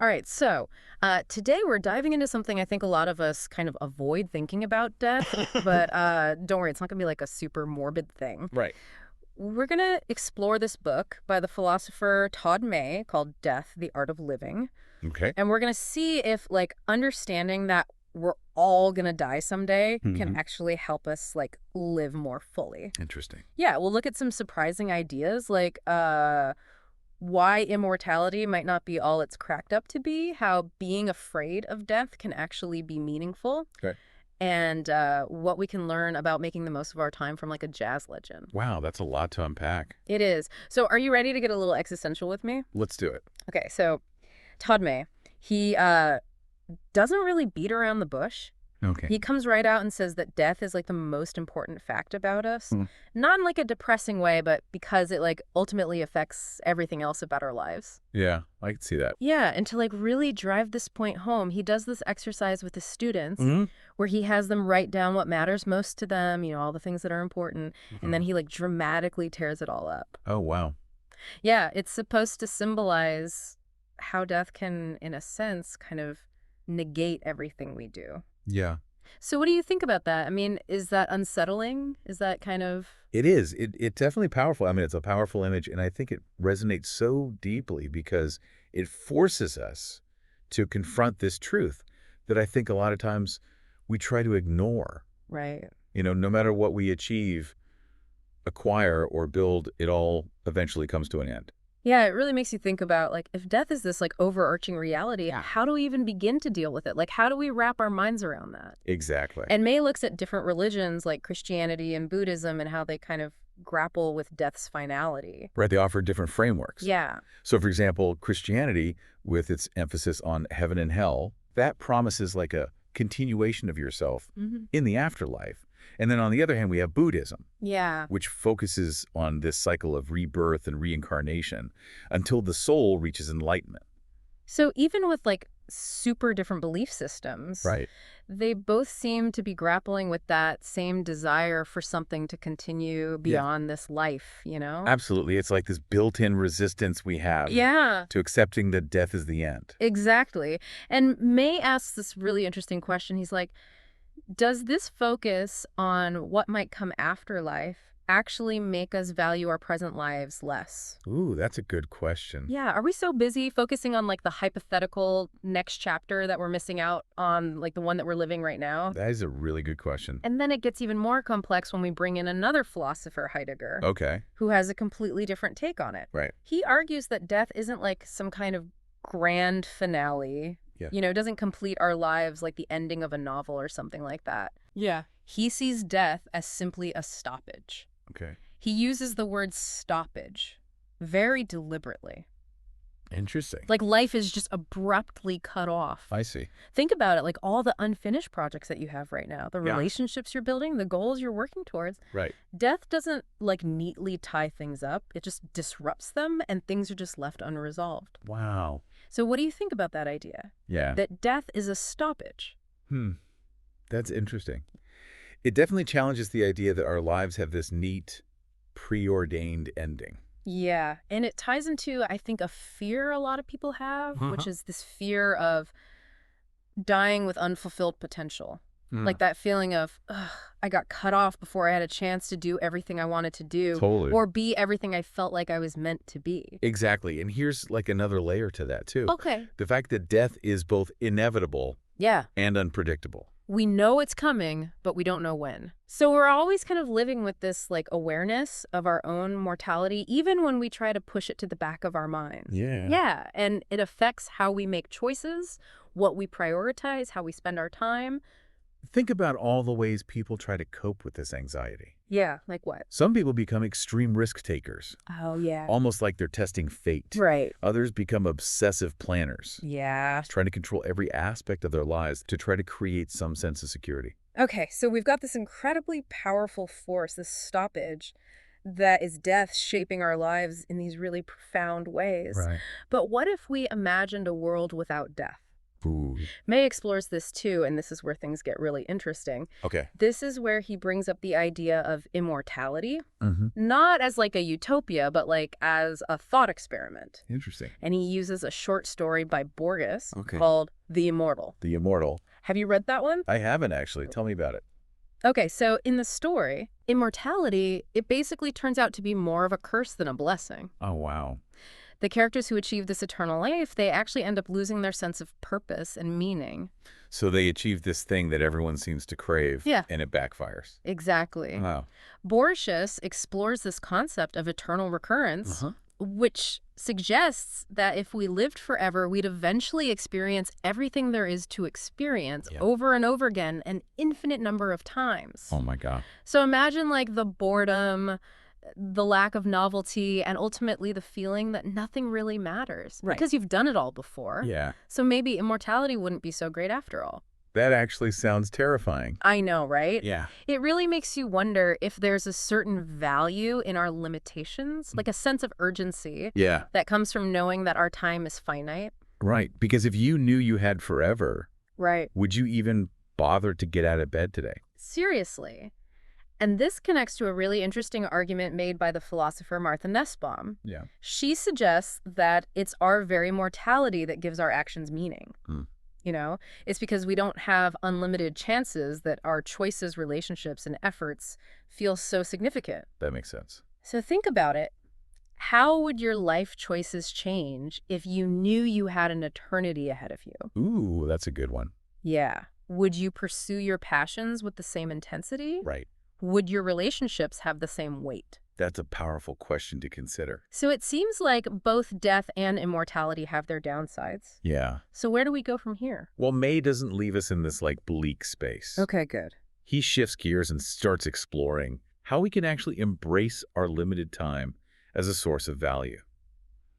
All right, so today we're diving into something I think a lot of us kind of avoid thinking about death, but don't worry, it's not going to be like a super morbid thing. Right. We're going to explore this book by the philosopher Todd May called Death, the Art of Living. Okay. And we're going to see if like understanding that we're all going to die someday can Hmm. actually help us like live more fully. Interesting. Yeah, we'll look at some surprising ideas like why immortality might not be all it's cracked up to be, how being afraid of death can actually be meaningful, Okay. and what we can learn about making the most of our time from like a jazz legend. Wow, that's a lot to unpack. It is. So are you ready to get a little existential with me? Let's do it. Okay, so Todd May, he doesn't really beat around the bush. Okay. He comes right out and says that death is like the most important fact about us. Hmm. Not in like a depressing way, but because it like ultimately affects everything else about our lives. Yeah, I can see that. Yeah, and to like really drive this point home, he does this exercise with his students Hmm. where he has them write down what matters most to them, all the things that are important, and then he like dramatically tears it all up. Oh, wow. Yeah, it's supposed to symbolize how death can, in a sense, kind of negate everything we do. Yeah. So what do you think about that? I mean, is that unsettling? Is that kind of... It is. It definitely powerful. I mean, it's a powerful image, and I think it resonates so deeply because it forces us to confront this truth that I think a lot of times we try to ignore. Right. No matter what we achieve, acquire, or build, it all eventually comes to an end. Yeah, it really makes you think about, like, if death is this, like, overarching reality, Yeah. how do we even begin to deal with it? Like, how do we wrap our minds around that? Exactly. And May looks at different religions like Christianity and Buddhism and how they kind of grapple with death's finality. Right, they offer different frameworks. Yeah. So, for example, Christianity, with its emphasis on heaven and hell, that promises like a continuation of yourself in the afterlife. And then on the other hand, we have Buddhism, Yeah. which focuses on this cycle of rebirth and reincarnation until the soul reaches enlightenment. So even with, like, super different belief systems, Right. they both seem to be grappling with that same desire for something to continue Yeah. beyond this life, you know? Absolutely. It's like this built-in resistance we have Yeah. to accepting that death is the end. Exactly. And May asks this really interesting question. He's like, does this focus on what might come after life actually make us value our present lives less? Ooh, that's a good question. Yeah, are we so busy focusing on like the hypothetical next chapter that we're missing out on like the one that we're living right now? That is a really good question. And then it gets even more complex when we bring in another philosopher, Heidegger, Okay. who has a completely different take on it. Right. He argues that death isn't like some kind of grand finale. Yeah. It doesn't complete our lives like the ending of a novel or something like that. Yeah. He sees death as simply a stoppage. Okay. He uses the word stoppage very deliberately. Interesting. Like life is just abruptly cut off. I see. Think about it, like all the unfinished projects that you have right now, the Yeah. relationships you're building, the goals you're working towards. Right. Death doesn't like neatly tie things up. It just disrupts them and things are just left unresolved. Wow. So what do you think about that idea? Yeah. That death is a stoppage? That's interesting. It definitely challenges the idea that our lives have this neat, preordained ending. Yeah, and it ties into, I think, a fear a lot of people have, which is this fear of dying with unfulfilled potential. Like that feeling of, ugh, I got cut off before I had a chance to do everything I wanted to do Totally. or be everything I felt like I was meant to be. Exactly. And here's like another layer to that, too. Okay. The fact that death is both inevitable Yeah. and unpredictable. We know it's coming, but we don't know when. So we're always kind of living with this like awareness of our own mortality, even when we try to push it to the back of our minds. Yeah. Yeah, and it affects how we make choices, what we prioritize, how we spend our time. Think about all the ways people try to cope with this anxiety. Yeah, like what? Some people become extreme risk takers, Oh, yeah. almost like they're testing fate. Right. Others become obsessive planners, Yeah. trying to control every aspect of their lives to try to create some sense of security. Okay, so we've got this incredibly powerful force, this stoppage, that is death shaping our lives in these really profound ways. Right. But what if we imagined a world without death? Ooh. May explores this too, and this is where things get really interesting. Okay. This is where he brings up the idea of immortality, Mm-hmm. not as like a utopia, but like as a thought experiment. Interesting. And he uses a short story by Borges Okay. called The Immortal. The immortal. Have you read that one? I haven't actually. Tell me about it. Okay, so in the story, immortality, it basically turns out to be more of a curse than a blessing. Oh, wow. The characters who achieve this eternal life, they actually end up losing their sense of purpose and meaning. So they achieve this thing that everyone seems to crave, Yeah. and it backfires. Exactly. Wow. Borges explores this concept of eternal recurrence, Uh-huh. which suggests that if we lived forever, we'd eventually experience everything there is to experience over and over again an infinite number of times. Oh, my God. So imagine like the boredom, the lack of novelty, and ultimately the feeling that nothing really matters. Right. Because you've done it all before. Yeah. So maybe immortality wouldn't be so great after all. That actually sounds terrifying. I know, right? Yeah. It really makes you wonder if there's a certain value in our limitations, like a sense of urgency Yeah. that comes from knowing that our time is finite. Right. Because if you knew you had forever, Right. would you even bother to get out of bed today? Seriously. And this connects to a really interesting argument made by the philosopher Martha Nussbaum. Yeah. She suggests that it's our very mortality that gives our actions meaning. Mm. You know, it's because we don't have unlimited chances that our choices, relationships, and efforts feel so significant. That makes sense. So think about it. How would your life choices change if you knew you had an eternity ahead of you? Ooh, that's a good one. Yeah. Would you pursue your passions with the same intensity? Right. Would your relationships have the same weight? That's a powerful question to consider. So it seems like both death and immortality have their downsides. Yeah. So where do we go from here? Well, May doesn't leave us in this, like, bleak space. Okay, good. He shifts gears and starts exploring how we can actually embrace our limited time as a source of value.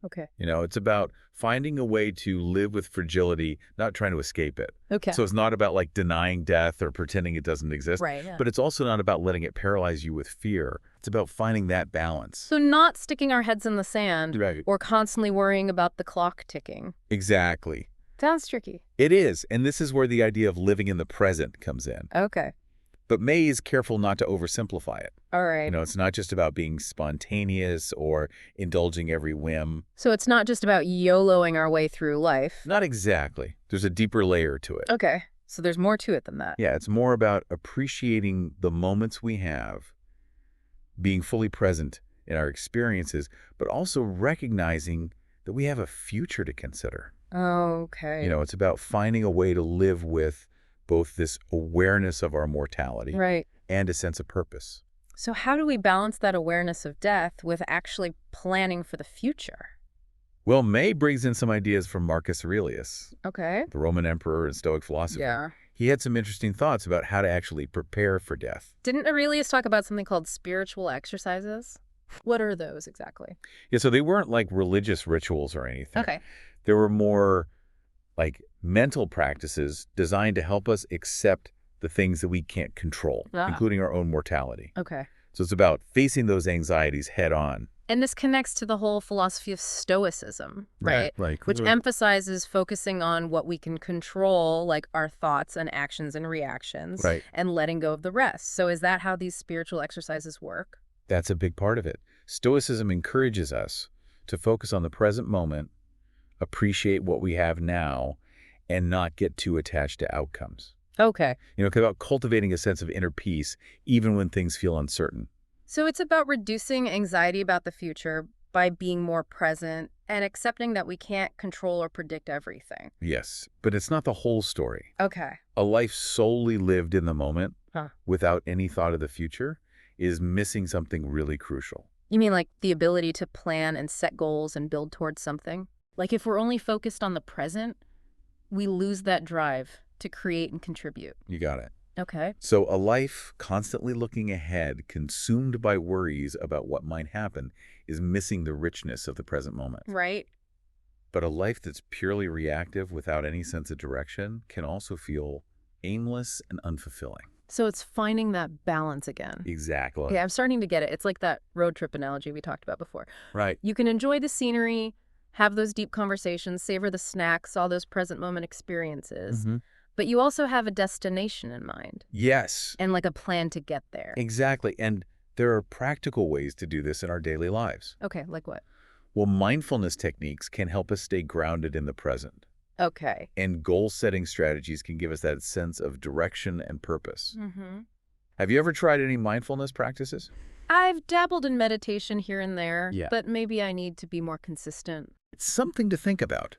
Okay. You know, it's about finding a way to live with fragility, not trying to escape it. Okay. So it's not about, like, denying death or pretending it doesn't exist. Right, yeah. But it's also not about letting it paralyze you with fear. It's about finding that balance. So not sticking our heads in the sand Right. or constantly worrying about the clock ticking. Exactly. Sounds tricky. It is. And this is where the idea of living in the present comes in. Okay. But May is careful not to oversimplify it. All right. You know, it's not just about being spontaneous or indulging every whim. So it's not just about YOLOing our way through life. Not exactly. There's a deeper layer to it. Okay. So there's more to it than that. Yeah, it's more about appreciating the moments we have, being fully present in our experiences, but also recognizing that we have a future to consider. Okay. You know, it's about finding a way to live with both this awareness of our mortality Right. and a sense of purpose. So how do we balance that awareness of death with actually planning for the future? Well, May brings in some ideas from Marcus Aurelius, Okay. the Roman emperor and Stoic philosopher. Yeah. He had some interesting thoughts about how to actually prepare for death. Didn't Aurelius talk about something called spiritual exercises? What are those exactly? Yeah, so they weren't like religious rituals or anything. Okay. They were more like mental practices designed to help us accept the things that we can't control, including our own mortality. Okay. So it's about facing those anxieties head on. And this connects to the whole philosophy of Stoicism, right? Like, Which emphasizes focusing on what we can control, like our thoughts and actions and reactions, Right. and letting go of the rest. So is that how these spiritual exercises work? That's a big part of it. Stoicism encourages us to focus on the present moment, appreciate what we have now, and not get too attached to outcomes. Okay. You know, it's about cultivating a sense of inner peace, even when things feel uncertain. So it's about reducing anxiety about the future by being more present and accepting that we can't control or predict everything. Yes, but it's not the whole story. Okay. A life solely lived in the moment, Huh. without any thought of the future, is missing something really crucial. You mean like the ability to plan and set goals and build towards something? Like if we're only focused on the present, we lose that drive to create and contribute. You got it. Okay. So a life constantly looking ahead, consumed by worries about what might happen, is missing the richness of the present moment. Right. But a life that's purely reactive without any sense of direction can also feel aimless and unfulfilling. So it's finding that balance again. Exactly. Okay, I'm starting to get it. It's like that road trip analogy we talked about before. Right. You can enjoy the scenery, have those deep conversations, savor the snacks, all those present moment experiences. Mm-hmm. But you also have a destination in mind Yes, and like a plan to get there. exactly. And there are practical ways to do this in our daily lives. Okay, like what? Well, mindfulness techniques can help us stay grounded in the present. Okay. And goal-setting strategies can give us that sense of direction and purpose. Mm-hmm. Have you ever tried any mindfulness practices? I've dabbled in meditation here and there, Yeah. but maybe I need to be more consistent. It's something to think about.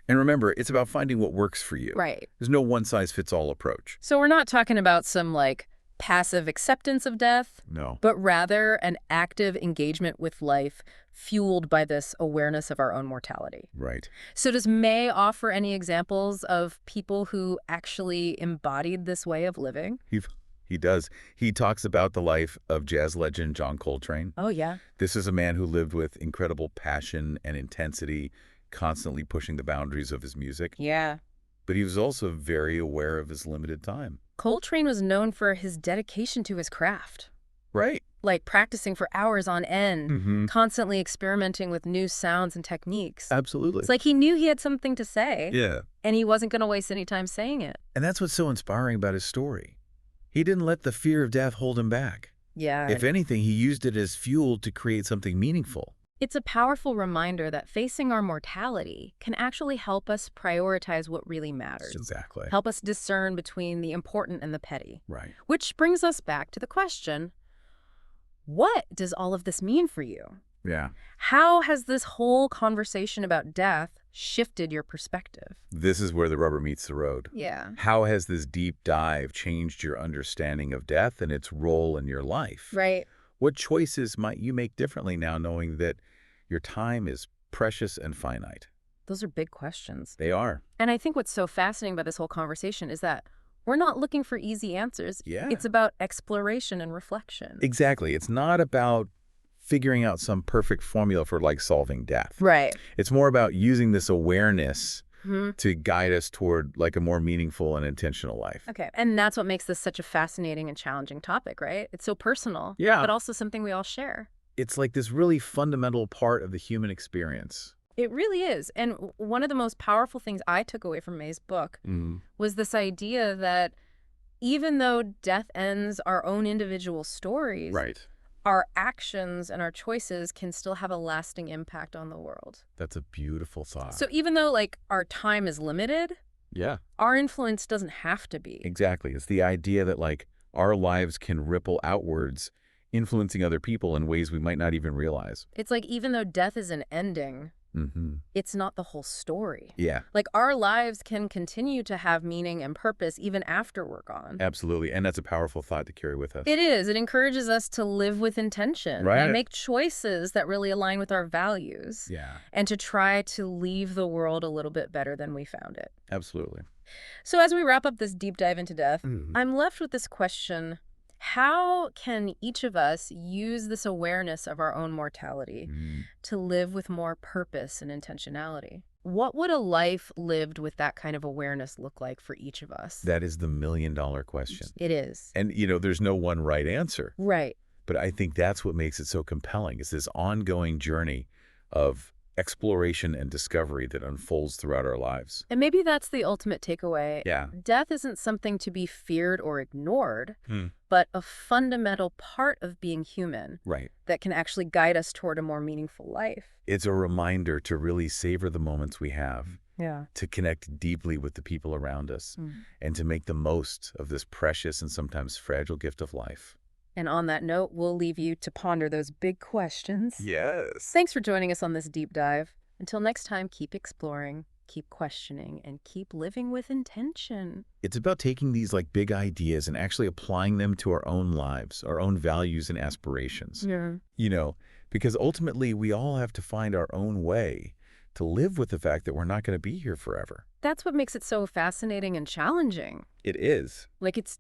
And remember, it's about finding what works for you. Right. There's no one-size-fits-all approach. So we're not talking about some like passive acceptance of death, No. but rather an active engagement with life fueled by this awareness of our own mortality. Right. So does May offer any examples of people who actually embodied this way of living? He does. He talks about the life of jazz legend John Coltrane. Oh, yeah. This is a man who lived with incredible passion and intensity, constantly pushing the boundaries of his music. Yeah. But he was also very aware of his limited time. Coltrane was known for his dedication to his craft, Right. like practicing for hours on end, Mm-hmm. constantly experimenting with new sounds and techniques. Absolutely. It's like he knew he had something to say, Yeah. and he wasn't going to waste any time saying it. And that's what's so inspiring about his story. He didn't let the fear of death hold him back. Yeah. If anything, he used it as fuel to create something meaningful. It's a powerful reminder that facing our mortality can actually help us prioritize what really matters. Exactly. Help us discern between the important and the petty. Right. Which brings us back to the question, what does all of this mean for you? Yeah. How has this whole conversation about death shifted your perspective? This is where the rubber meets the road. Yeah. How has this deep dive changed your understanding of death and its role in your life? Right. What choices might you make differently now knowing that your time is precious and finite? Those are big questions. They are. And I think what's so fascinating about this whole conversation is that we're not looking for easy answers. Yeah. It's about exploration and reflection. Exactly. It's not about figuring out some perfect formula for like solving death. Right. It's more about using this awareness Mm-hmm. to guide us toward like a more meaningful and intentional life. Okay. And that's what makes this such a fascinating and challenging topic, right? It's so personal, Yeah. but also something we all share. It's like this really fundamental part of the human experience. It really is. And one of the most powerful things I took away from May's book was this idea that even though death ends our own individual stories, Right. our actions and our choices can still have a lasting impact on the world. That's a beautiful thought. So even though like our time is limited, yeah, our influence doesn't have to be. exactly. It's the idea that like our lives can ripple outwards, influencing other people in ways we might not even realize. It's like even though death is an ending, Mm-hmm. it's not the whole story. Yeah, Like our lives can continue to have meaning and purpose even after we're gone. absolutely. And that's a powerful thought to carry with us. It is. It encourages us to live with intention Right. and make choices that really align with our values Yeah, and to try to leave the world a little bit better than we found it. absolutely. So as we wrap up this deep dive into death, Mhm. I'm left with this question. How can each of us use this awareness of our own mortality to live with more purpose and intentionality? What would a life lived with that kind of awareness look like for each of us? That is the million-dollar question. It is. And, there's no one right answer. Right. But I think that's what makes it so compelling, is this ongoing journey of exploration and discovery that unfolds throughout our lives. And maybe that's the ultimate takeaway. Yeah. Death isn't something to be feared or ignored, Hmm. but a fundamental part of being human Right. that can actually guide us toward a more meaningful life. It's a reminder to really savor the moments we have, Yeah. to connect deeply with the people around us, and to make the most of this precious and sometimes fragile gift of life. And on that note, we'll leave you to ponder those big questions. Yes. Thanks for joining us on this deep dive. Until next time, keep exploring, keep questioning, and keep living with intention. It's about taking these like big ideas and actually applying them to our own lives, our own values and aspirations. Yeah. Because ultimately we all have to find our own way to live with the fact that we're not going to be here forever. That's what makes it so fascinating and challenging. It is. Like it's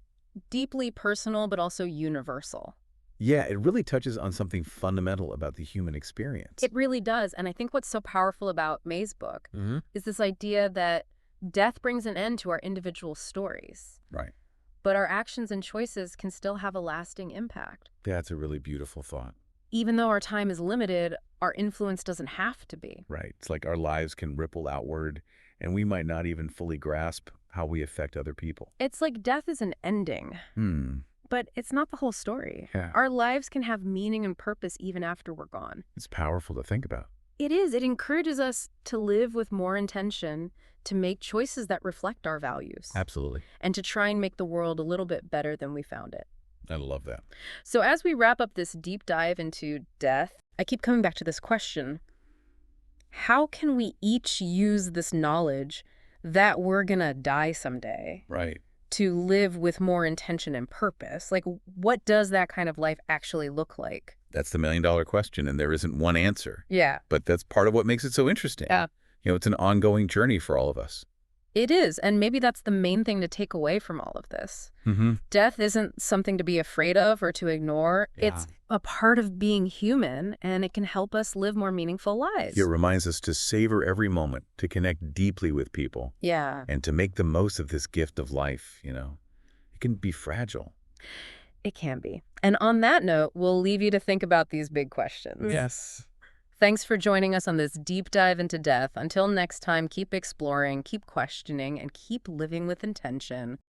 deeply personal, but also universal. Yeah, it really touches on something fundamental about the human experience. It really does. And I think what's so powerful about May's book is this idea that death brings an end to our individual stories, Right. but our actions and choices can still have a lasting impact. That's a really beautiful thought. even though our time is limited, our influence doesn't have to be. Right. It's like our lives can ripple outward, and we might not even fully grasp how we affect other people. It's like death is an ending, but it's not the whole story. Yeah. Our lives can have meaning and purpose even after we're gone. It's powerful to think about. It is. It encourages us to live with more intention, to make choices that reflect our values, Absolutely. and to try and make the world a little bit better than we found it. I love that. So as we wrap up this deep dive into death, I keep coming back to this question. How can we each use this knowledge that we're gonna die someday Right. to live with more intention and purpose? Like, what does that kind of life actually look like? That's the million-dollar question, and there isn't one answer. Yeah. But that's part of what makes it so interesting. Yeah. It's an ongoing journey for all of us. It is, and maybe that's the main thing to take away from all of this. Death isn't something to be afraid of or to ignore. Yeah. It's a part of being human, and it can help us live more meaningful lives. It reminds us to savor every moment, to connect deeply with people, Yeah. and to make the most of this gift of life, It can be fragile. It can be. And on that note, we'll leave you to think about these big questions. Yes. Thanks for joining us on this deep dive into death. Until next time, keep exploring, keep questioning, and keep living with intention.